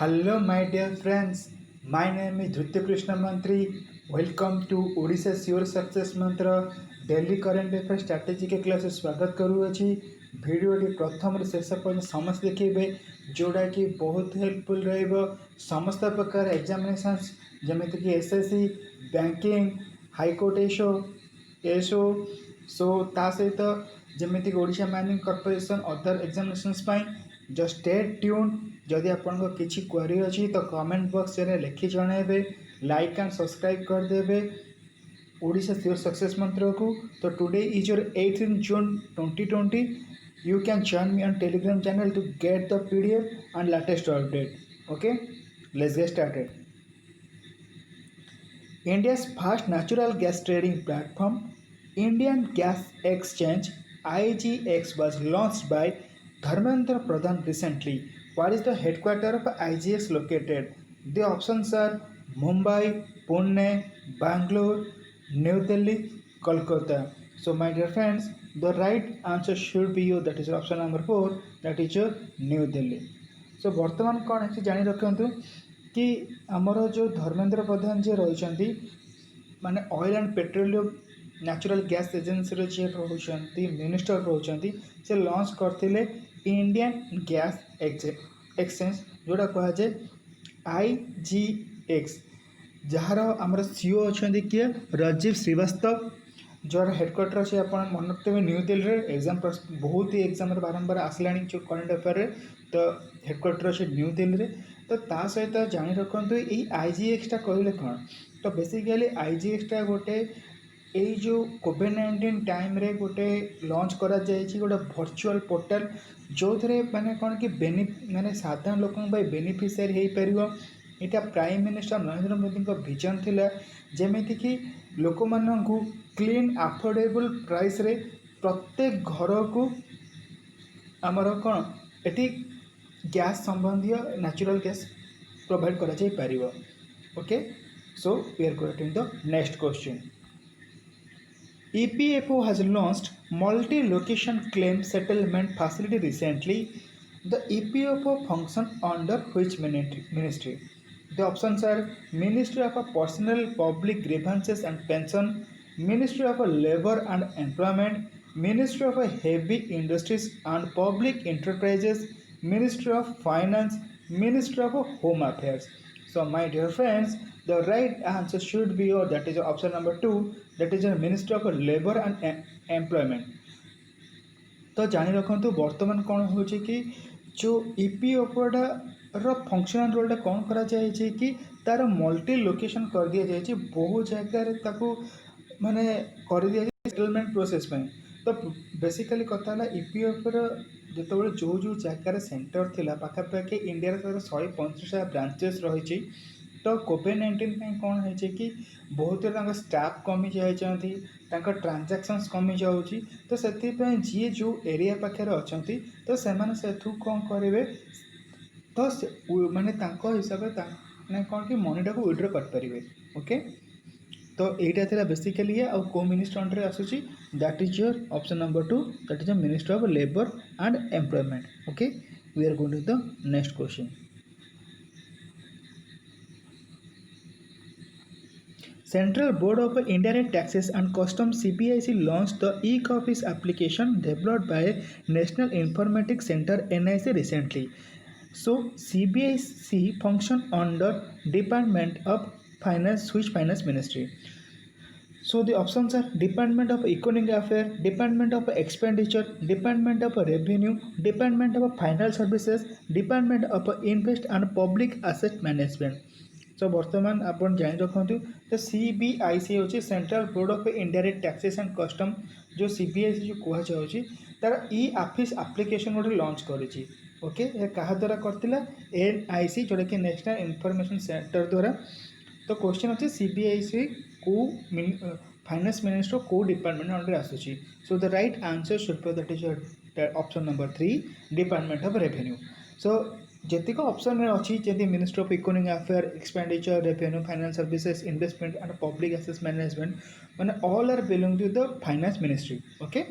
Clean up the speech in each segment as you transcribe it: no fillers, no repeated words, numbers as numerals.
Hello, my dear friends. My name is Dhrutya Krishna Mantri. Welcome to Odisha's Your Success Mantra Daily Current Affairs Strategic class स्वागत करूँगी भिडियोटी प्रथम शेष पर्यटन समस्त देखिए जोड़ाकि बहुत हेल्पफुल रहिबो समस्त प्रकार एग्जामिनेशंस जमिति कि एसएससी बैंकिंग हाईकोर्ट एसओ सो ता सहित जमिति Odisha mining corporation other examinations just stay tune जदि आपन किसी क्वेरी अच्छी तो कमेंट बॉक्स रे लिखि जणाइबे लाइक एंड सब्सक्राइब करदेवे ओडिशा योर सक्सेस मंत्र को। तो today is your 18 June 2020। You can join me on Telegram channel to get the PDF and latest update. Okay, let's get started. India's first natural gas trading platform, Indian Gas Exchange (IGX), was launched by Dharmendra Pradhan recently. What is the headquarters of IGX located? The options are Mumbai, Pune, Bangalore, New Delhi, Kolkata. So my dear friends, the right answer should be you, that is option number 4, that is your New Delhi. So वर्तमान कौन है जानी रखु कि आमर जो धर्मेंद्र प्रधान जी रही माने oil and petroleum natural gas agency जी रोचंती मिनिस्टर रोचंती से लॉन्च करथिले इंडियन गैस एक्सचेंज जोड़ा कह जाए IGX जार आमर सीओ अच्छा किए राजीव श्रीवास्तव जोर हेडक्वार्टर अच्छे आप मन रखते न्यू दिल्ली एग्जाम बहुत ही एग्जाम बारंबार आसला जो करंट अफेयर तो हेडक्वार्टर अच्छे न्यू दिल्ली तो ता सहित जानी रखु ये IGX कहले कौन तो बेसिकली IGX गोटे यही जो कोविड-19 टाइम रे गोटे लॉन्च करा जायछि गोटे वर्चुअल पोर्टल जो थे माने कौन कि माने साधारण लोक बेनिफिशियरी हो पार यहाँ prime minister Narendra Modi vision थिला जेमिति कि लोक मानू क्लीन अफोर्डेबल प्राइस रे प्रत्येक घर को आमर कौन एटी गैस संबंधी नेचुरल गैस प्रोवाइड करा जाय परिबो। Okay, so we are going to the next question. EPFO has launched multi-location claim settlement facility recently. The EPFO function under which ministry? The options are Ministry of Personnel, Public Grievances and Pension, Ministry of Labour and Employment, Ministry of Heavy Industries and Public Enterprises, Ministry of Finance, Ministry of Home Affairs. So my dear friends, the right answer should be your, that is option number 2, that is the Ministry of Labour and Employment. तो जानी रखु बर्तमान कौन हो कि जो EPFOटा functional रोलटा कौन करा जाए कि तार मल्टी लोकेशन कर दिया जाए बहुत जगह माने कर दिया सेटलमेंट प्रोसेस में। तो बेसिकली कथा है EPFO जो जो जगार सेंटर थिला पाखापाखि इंडिया 135 ब्रांचेस रही तो कोविड-19 कौन है कि बहुत स्टाफ कमी जाती ट्रांजैक्शंस कमी जाऊँगी तो से जी जो एरिया पाखे अच्छा तो से कौन करेंगे तो माने हिसाब से कौन कि मनीटा को विड्रॉ करेंगे। ओके, तो यहीटा था बेसिकली है आउ को मिनिस्टर अंडर आसूसी that is your option number 2, that is minister of labour and employment. Okay, we are going to the next question. Central Board of Indirect Taxes and Customs CBIC launched the e-Office application developed by National Informatics Center NIC recently. So CBIC function under Department of Finance, which finance ministry? So the options are Department of Economic Affairs, Department of Expenditure, Department of Revenue, Department of Financial Services, Department of Invest and Public Asset Management. सो बर्तमान आप जान रखु तो CBIC हूँ central board of indirect taxes and custom जो CBIC जो कहुच्छे तार e-office application गोटे लॉन्च करी। ओके, क्या द्वारा करथिला NIC जोटा कि नेशनल इनफॉरमेशन सेंटर द्वारा। तो क्वेश्चन अच्छे CBIC को फाइनेंस मिनिस्टर को डिपार्टमेंट अंडर आसूची। So the right answer should be that is option number 3, department of revenue. So जेतिक ऑप्शन अच्छी जैसे ministry of economic affair, expenditure, revenue, finance services, investment and public एसेस management माने all are belong to the finance ministry. Okay,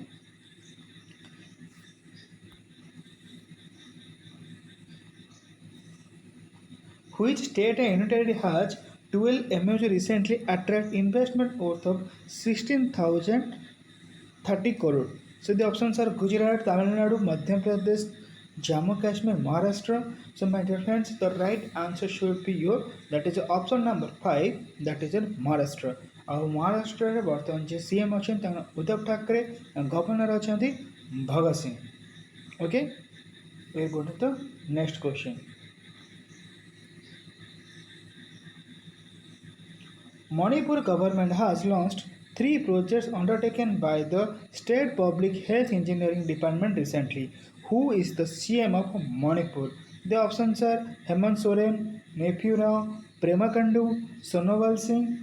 Which state and union territory has 12 MOU recently attract investment worth of 16,030 crore? So the options are Gujarat, Tamil Nadu, Madhya Pradesh, Jammu Kashmir, Maharashtra. So my dear friends, the right answer should be your, that is option number 5, that is in Maharashtra. ଆଉ ମହାରାଷ୍ଟ୍ରରେ ବର୍ତ୍ତମାନ ଯେ CM ଅଛନ୍ତି ତାଙ୍କ Uddhav Thackeray, governor ଅଛନ୍ତି Bhagat Singh. Okay, we go to the next question. Manipur government has launched 3 projects undertaken by the State Public Health Engineering Department recently. Who is the CM of Manipur? The options are Hemant Soren, Nephew Rao, Prema Kandu, Sonowal Singh,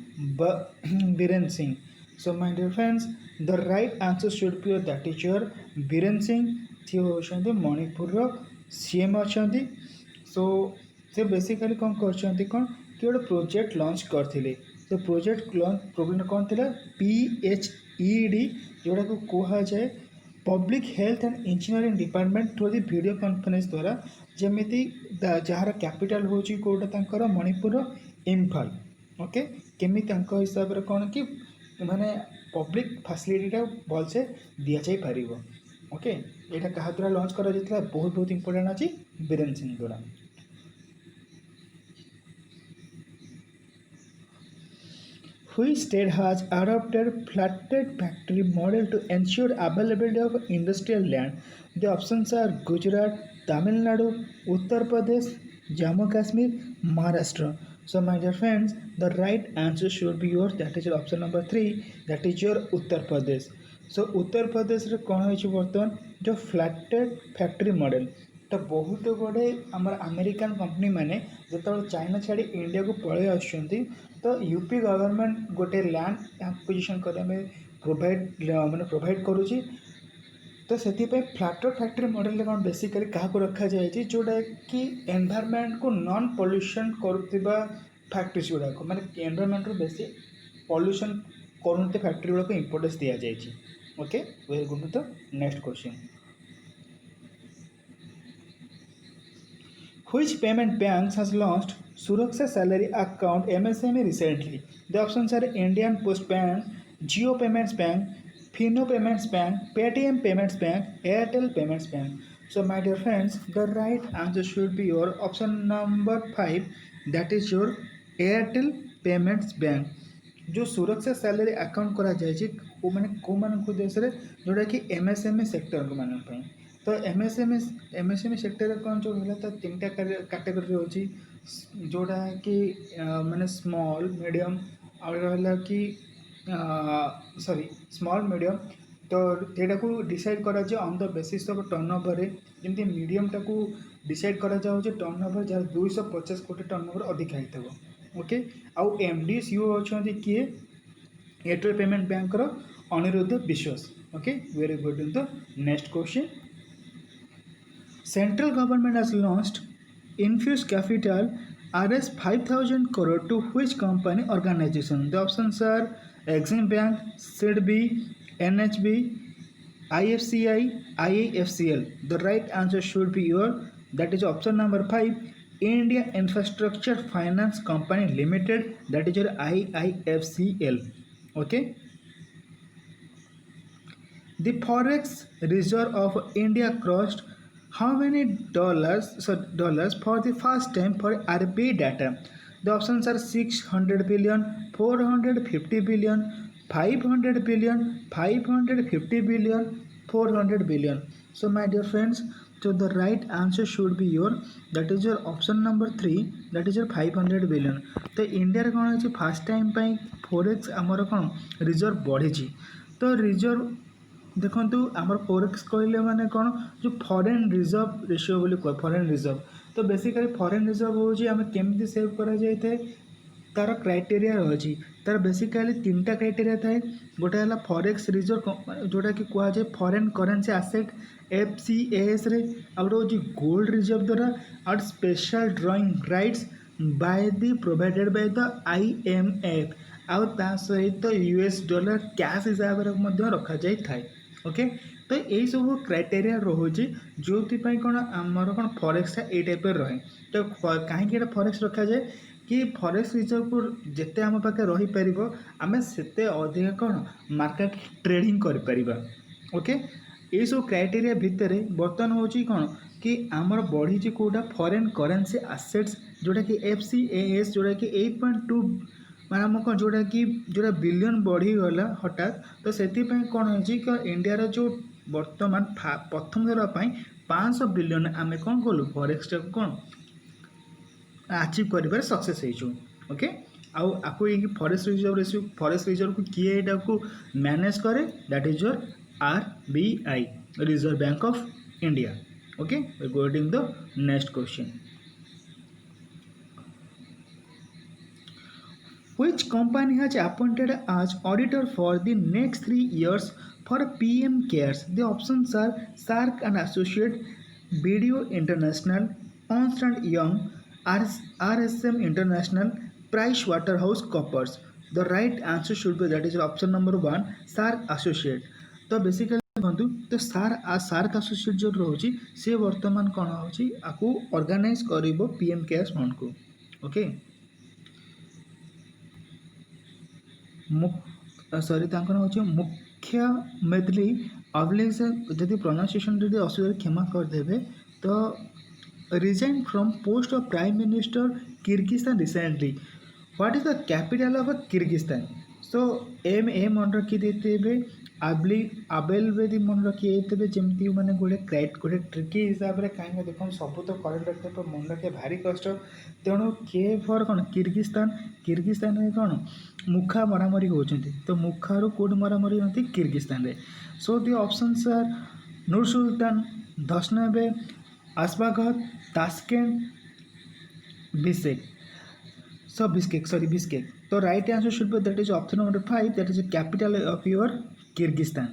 Biren Singh. So my dear friends, the right answer should be that is your Biren Singh. ସେ ହେଉଛନ୍ତି ମଣିପୁରର CM ଅଛନ୍ତି। Show ସେ basically କ'ଣ କରିଛନ୍ତି, କ'ଣ କି ଗୋଟେ ପ୍ରୋଜେକ୍ଟ ଲଞ୍ଚ କରିଥିଲେ। ସେ ପ୍ରୋଜେକ୍ଟ ଲଞ୍ଚ ପ୍ରୋଗ୍ରାମ କ'ଣ ଥିଲା, PHED, ଯେଉଁଟାକୁ କୁହାଯାଏ public health and engineering department through the video conference ଦ୍ୱାରା। ଯେମିତି ଯାହାର କ୍ୟାପିଟାଲ୍ ହେଉଛି କେଉଁଟା ତାଙ୍କର ମଣିପୁରର ଇମ୍ଫାଲ। ଓକେ, କେମିତି ତାଙ୍କ ହିସାବରେ କ'ଣ କି ମାନେ ପବ୍ଲିକ୍ ଫାସିଲିଟିଟା ଭଲସେ ଦିଆଯାଇପାରିବ। ओके, यहाँ क्या द्वारा लॉन्च करा बहुत बहुत इंपोर्टेंट अच्छी बीरेन सिंह द्वारा। Which state has adopted flatted factory model to ensure availability of industrial land? The options are Gujarat, Tamil Nadu, Uttar Pradesh, Jammu Kashmir, Maharashtra. So my dear friends, the right answer should be yours, that is your option number 3, that is your Uttar Pradesh. सो उत्तर प्रदेश रे कौन हो बर्तमान जो flatted factory model तो बहुत गुड़े आम American company मैंने जो चाइना छाड़ी इंडिया को पलि आसुँच तो यूपी गवर्नमेंट गोटे लैंड एक्विजिशन करने प्रोवाइड करुँची। तो से फ्लैटेड फैक्ट्री मॉडल कौन बेसिकली क्या रखा जाए जोटा कि एनवायरनमेंट को नॉन पॉल्यूशन करुवा फैक्ट्रीज गुड़ाक माने एनवायरनमेंट बेसी पॉल्यूशन करते फैक्ट्री गुड़ाक इंपोर्टेंस दि जाए। Okay, we will go to the next question. Which payment banks has launched Suraksha Salary Account MSME recently? The options are Indian Post Bank, Jio Payments Bank, Fino Payments Bank, Paytm Payments Bank, Airtel Payments Bank. So my dear friends, the right answer should be your option number 5, that is your Airtel Payments Bank. जो सुरक्षा salary account करा जाए मैंने देश में जोटा कि MSME sector को मान तो एमएसएमई सेक्टर कौन जो है तो 3टा कैटेगरी रोची जोटा कि माने स्मॉल मीडियम और रहा कि सॉरी स्मॉल मीडियम तो यहाँ को डिसाइड करा जाए on the basis of turnover जमी मीडियमटा को डिसाइड करा जाए टर्नओवर जहाँ 250 कोटी टर्नओवर अधिक होता है। ओके, आउ एमडी सीओ अच्छा किए Airtel payment bank Anirudh Biswas. Okay, very good. In the next question, central government has launched infuse capital Rs 5,000 crore to which company organization? The options are Exim Bank, SIDB, NHB, IFCI, IAFCL. The right answer should be your, that is option number 5, India Infrastructure Finance Company Limited, that is your IIFCL. Okay, the forex reserve of India crossed how many dollars for the first time for RBI data? The options are 600 billion, 450 billion, 500 billion, 550 billion, 400 billion. So my dear friends, so the right answer should be your, that is your option number 3, that is your 500 billion. तो India कौन है fast time forex आमर कौन reserve बढ़ी तो reserve देखु आमर forex कहले माने कौन जो फॉरेन रिजर्व रेशियो बोली कह फॉरेन रिजर्व तो बेसिकली फॉरेन रिजर्व हूँ आम केमी सेव करा जाए तार क्राइटेरिया रही तार बेसिकली 3टा क्राइटेरिया थाए गोटे है फॉरेक्स रिजर्व जोटा कि कहुए फॉरेन करेन्सी एसेट FCAS रे आउ गोटे हूँ गोल्ड रिजर्व द्वारा आउ special drawing rights by the provided by the IMF आउ ता सहित US डॉलर कैश हिसाब से रखा जाए थाए। ओके, तो यही सब क्राइटेरिया रोचे जो कौन आमर कौन फरेक्सटा ये टाइप रहे। तो कहीं फरेक्स रखा जाए कि फरेस्ट रिजर्व को जिते आम पाखे रहीपर आम से अधिक कौन मार्केट ट्रेडिंग कर ओके। ये सब क्राइटेरिया भितर बर्तमान हूँ कौन कि आमर बढ़ी कौटा फॉरेन करेंसी एसेट्स जोटा कि FCAS जोटा कि 8.2 मैं आम कौन जोटा कि जोटा बिलियन बढ़ीगला हठात। तो से कौन हो इंडिया जो बर्तमान प्रथम थर 500 बिलियन आम कौन कलु फरेक्स कौन अचीव कर सक्सेस हो ओके। आपको ये फरेस्ट रिजर्व को किए को मैनेज करे that is your RBI reserve bank of India okay. Going the next question which company has appointed as auditor for the next 3 years for PM cares? The options are Sark and Associate, BDO International, Ernst and Young, RSM International, PricewaterhouseCoopers. The right answer should be that is option number 1 Sark Associate. तो basically देखो तो SAARC associate जो रोचे सी वर्तमान कौन हो organise कर PM cares fund को ओके। सॉरी हूँ मुख्य मेदली अवलेज जदि प्रोनाउंसिएशन जब असुविधा क्षमा करदे तो resign from post of prime minister Kyrgyzstan recently. What is the capital of Kyrgyzstan? So ए मन रखी आबेल बेदी मन रखी जमी मैंने गोटे ट्रिकी हिसाब से कहीं देख सब तो करेक्ट रखते मन रखे भारी कष्ट। तेणु के फर कौन किर्गिस्तान में कौन मुखा मरामरी होती तो मुखारू कौट मरामरी होती किर्गिस्तान रे। So the options are Nur Sultan, Dushanbe, Ashgabat, Tashkent, Bishkek. तो right answer should be that is option number 5 that is capital of your Kyrgyzstan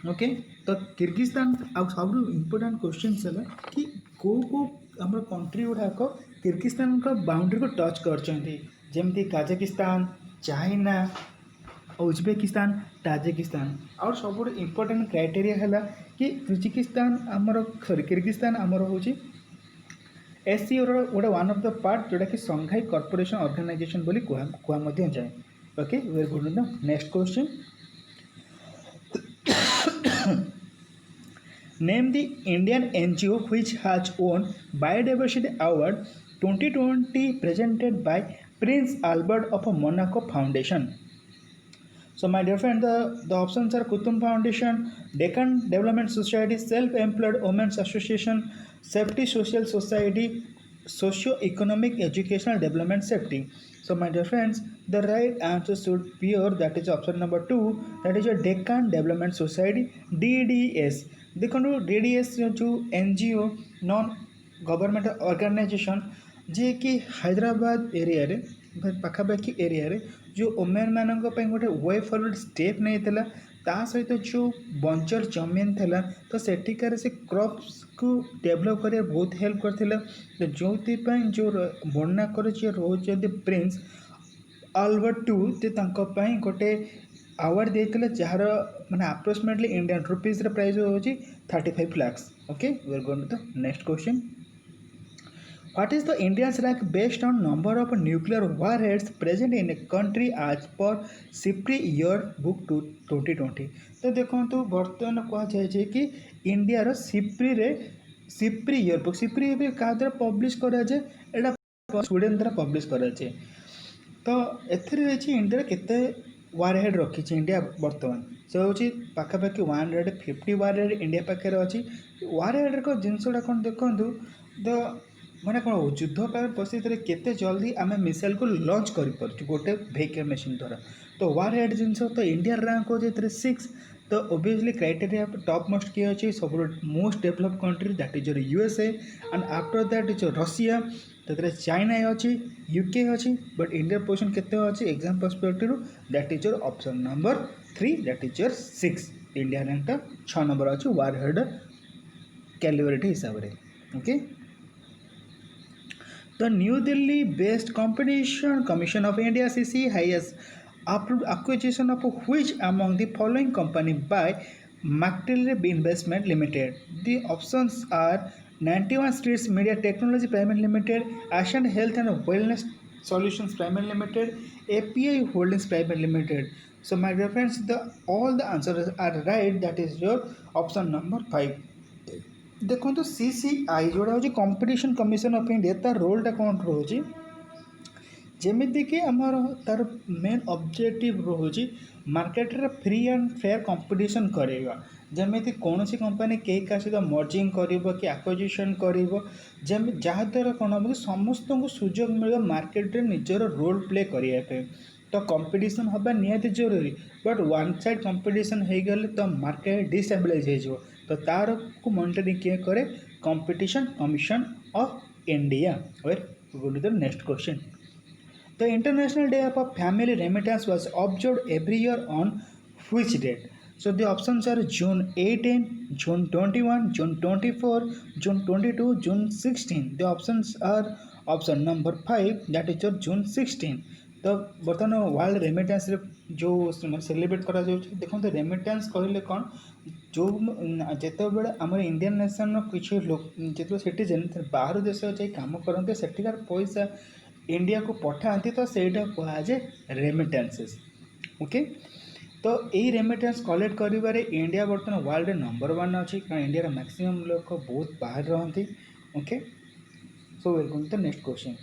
okay. तो किर्गिस्तान सब इम्पोर्टाट क्वेश्चन है कि को आम कंट्री गुड़ाक किर्गिस्तान का बाउंड्री को टच करमती काजाकिस्तान, चाइना, उज्बेकिस्तान, ताजिकिस्तान। और सब इम्पोर्टाट क्राइटेरिया है कि किर्गिस्तान आमर हूँ SCO गोटे वन ऑफ द पार्ट जोटा कि संघाई कॉर्पोरेशन ऑर्गेनाइजेशन बोली कह जाए okay. Very good. Next question name the Indian NGO which has won Biodiversity Award 2020 presented by Prince Albert of Monaco Foundation. So my dear friend, the options are Kutum Foundation, Deccan Development Society, Self-Employed Women's Association, Safety Social Society, Socio-Economic Educational Development Safety. So my dear friends, the right answer should be your that is option number 2 that is your Deccan Development Society DDS. देखो DDS जो NGO non government organisation जे कि Hyderabad area रे पाखापाखी area रे जो women मान गोटे way forward step नहीं था ता सहित जो बंचर जमीन था तो सेठिकार से क्रॉप्स को डेवलप कर बहुत हेल्प करते जो जो वर्णनाकर जी रोचे प्रिंस अल्बर्ट II गोटे अवार्ड देते जार माने अप्रोक्सीमेटली इंडियन रुपीज प्राइस हो 35 lakhs okay. We are going to the next question What is the India's rank based on number of nuclear warheads present in a country as per SIPRI year book 2020? तो देखो तो बर्तमान कहुए कि India SIPRI year book SIPRI क्या द्वारा publish कराए Sweden द्वारा publish कराए। तो इंडिया केते वारहेड रखी इंडिया बर्तमान से हूँ पाखापाखि 150 वारहेड इंडिया पाखे अच्छी। वारहेड को जिनसा कौन देखो द मैंने कौन युद्ध परिस्थिति में केते जल्दी आम मिसाइल को लॉन्च कर गोटे व्हीकल मशीन द्वारा। तो वारहेड जिनस तो इंडिया रैंक हो 6। तो ओबियसली क्राइटेरिया टॉप मोस्ट किए अच्छी सब most develop country that is your USA and after that is Russia. तो चाइना अच्छी, UK अच्छी, बट इंडिया पोजिशन केते अच्छी exam perspective that is your option number 3 that is your 6। India रैंकटा 6 नंबर अच्छी वारहेड कैलिबरेटी हिसाब से okay. The New Delhi-based Competition Commission of India (CC) has approved acquisition of which among the following company by Mactile Investment Limited. The options are 91 Streets Media Technology Private Limited, Ascent Health and Wellness Solutions Private Limited, API Holdings Private Limited. So my dear friends, all the answers are right. That is your option number 5. ଦେଖନ୍ତୁ CCI जोड़ा हूँ competition commission of India तार रोलटा कौन रोचे ଯେମିତିକି ଆମର ତାର main objective ରହୁଛି ମାର୍କେଟରେ ଫ୍ରି ଆଣ୍ଡ ଫେୟାର କମ୍ପିଟିସନ୍ କରାଇବା। ଯେମିତି କୌଣସି କମ୍ପାନୀ କେହି କାହା ସହିତ ମର୍ଜିଂ କରିବ କି ଆକ୍ୱଜିସନ୍ କରିବ, ଯାହାଦ୍ୱାରା କ'ଣ ହେବ କି ସମସ୍ତଙ୍କୁ ସୁଯୋଗ ମିଳିବ ମାର୍କେଟରେ ନିଜର ରୋଲ୍ ପ୍ଲେ କରିବା ପାଇଁ। ତ କମ୍ପିଟିସନ୍ ହେବା ନିହାତି ଜରୁରୀ, ବଟ୍ ୱାନ୍ ସାଇଡ଼୍ କମ୍ପିଟିସନ୍ ହେଇଗଲେ ତ ମାର୍କେଟ ଡିଷ୍ଟାବିଲାଇଜ୍ ହେଇଯିବ। ତ ତାରକୁ ମନିଟରିଂ କିଏ କରେ? Competition commission of India. Go to the next question. The International Day of Family Remittance was observed every year on which date? So the options are June 18, June 21, June 24, June 22, June 16. The options are option number 5, that is your June 16. तो बर्तमान world remittance जो celebrate करा देखो remittance कहले कौन जो जिते बड़े आम इंडियन नेशन किसी लोक जो सिटीजेन बाहर देश जाए कम करते सेठिकार पैसा इंडिया को पठाती तो सहीटा कहुए रेमिटेंसेस। ओके, तो यही रेमिटेंस कलेक्ट करिबारे इंडिया बर्तमान वर्ल्ड नंबर 1 अच्छी, कारण इंडिया मैक्सिमम लोग बहुत बाहर रहती। Okay, so welcome to the next question.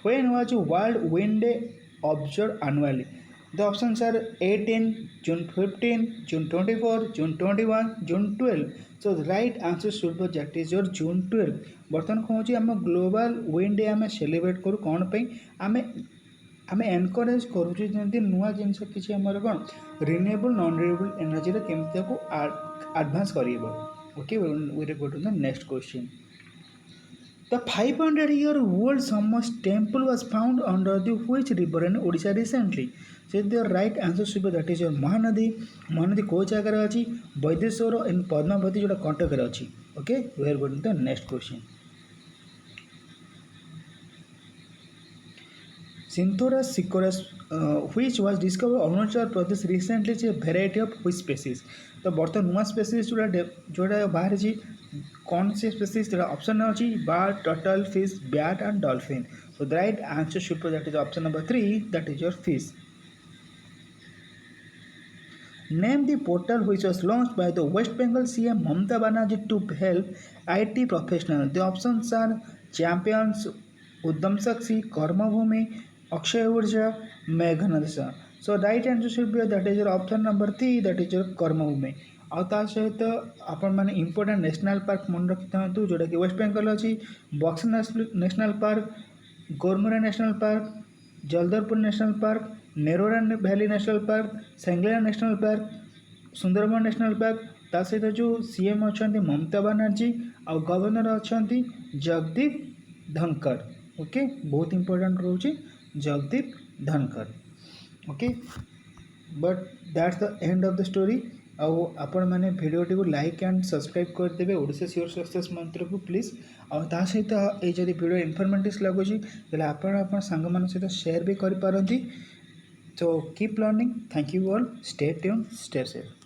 When was World Wind Day observed annually? The options are 18, June 15, June 24, June 21, June 12. So the right answer should be that is your June 12. बर्तमान कौन होची आम global wind day आम celebrate करूँ कौन पे आम encourage करुँ जमी नुआ जिनस किसी आमर कौन रिन्यूएबल नॉन रिन्यूएबल एनर्जी केमती को एडवांस कर। Okay, we go to the next question. The 500-year-old Samas temple was found under the which river in Odisha recently? So the right answer should be that is your Mahanadi. Mahanadi को जगह अच्छी वैदेश्वर इन पद्मावती जोड़ा कटक अच्छी। Okay, we are going to the next question. Synthorus sicoris, which was discovered in Arunachal Pradesh recently, is a variety of which species? तो बर्तमान नुआ species जोड़ा बाहर कौन से स्पेसीज जो ऑप्शन अच्छी bird, turtle, fish, bat and dolphin. So the right answer should be that is option number 3, that is your fish. Name the portal which was launched by the West Bengal CM Mamata Banerjee to help IT professionals. The options are Champions, Uddam Sakshi, Karma Bhumi, Akshay Urja, Meghanadsa. So right answer should be that is your option number 3, that is your Karma Bhumi. ଆଉ ତା ସହିତ ଆପଣମାନେ important national park ମନେ ରଖିଥାନ୍ତୁ ଯେଉଁଟାକି ୱେଷ୍ଟ ବେଙ୍ଗଲ ଅଛି। Buxa national park, Gorumara national park, Jaldapara national park, Neora valley national park, Singalila national park, Sundarban national park. ତା ସହିତ ଯେଉଁ CM ଅଛନ୍ତି ମମତା ବାନାର୍ଜୀ ଆଉ ଗଭର୍ଣ୍ଣର ଅଛନ୍ତି ଜଗଦୀପ ଧନକର। ଓକେ, ବହୁତ ଇମ୍ପୋର୍ଟାଣ୍ଟ ରହୁଛି Jagdeep Dhankhar. Okay, but that's the end of the story. आउ आपण मैंने भिडियोटी को लाइक एंड सब्सक्राइब करदेवे ओडिशा सियोर सक्सेस मंत्र को प्लीज। आ सहित ये जब भिडियो इनफॉर्मेटिव लगुच आप सांग मान सहित शेयर भी करें। So keep learning. Thank you all, stay tune, stay safe.